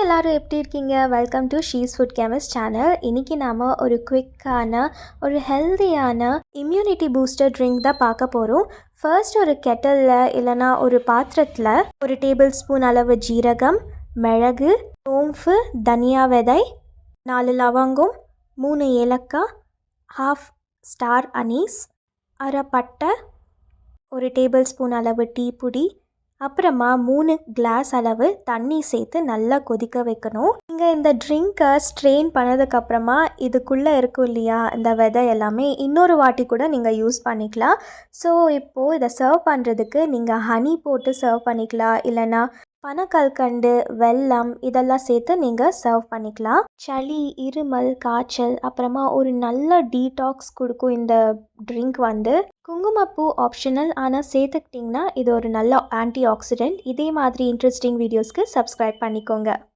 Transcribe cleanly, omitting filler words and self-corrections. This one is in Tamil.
எல்லாரும் எப்படி இருக்கீங்க? Welcome to she's food chemist channel. இன்றைக்கி நாம் ஒரு குவிக்கான ஒரு ஹெல்தியான இம்யூனிட்டி பூஸ்டர் ட்ரிங்க் தான் பார்க்க போகிறோம். ஃபர்ஸ்ட் ஒரு கெட்டலில் இல்லைனா ஒரு பாத்திரத்தில் ஒரு டேபிள் ஸ்பூன் அளவு ஜீரகம், மிளகு, சோம்பு, தனியா விதை, 4 லவங்கம், 3 ஏலக்காய், ½ ஸ்டார் அனீஸ், அரை பட்டை, ஒரு டேபிள் ஸ்பூன் அளவு டீ பொடி, அப்புறமா 3 கிளாஸ் அளவு தண்ணி சேர்த்து நல்லா கொதிக்க வைக்கணும். நீங்கள் இந்த ட்ரிங்க்கை ஸ்ட்ரெயின் பண்ணதுக்கப்புறமா இதுக்குள்ளே இருக்கும் இல்லையா இந்த விதை எல்லாமே இன்னொரு வாட்டி கூட நீங்கள் யூஸ் பண்ணிக்கலாம். ஸோ இப்போது இதை சர்வ் பண்ணுறதுக்கு நீங்கள் ஹனி போட்டு சர்வ் பண்ணிக்கலாம், இல்லைனா பனக்கல்கண்டு, வெல்லம் இதெல்லாம் சேர்த்து நீங்கள் சர்வ் பண்ணிக்கலாம். சளி, இருமல், காய்ச்சல், அப்புறமா ஒரு நல்ல டீடாக்ஸ் கொடுக்கும் இந்த ட்ரிங்க் குங்குமப்பூ ஆப்ஷனல், ஆனால் சேர்த்துக்கிட்டிங்கன்னா இது ஒரு நல்ல ஆன்டி ஆக்சிடென்ட். இதே மாதிரி இன்ட்ரெஸ்டிங் வீடியோஸ்க்கு சப்ஸ்கிரைப் பண்ணிக்கோங்க.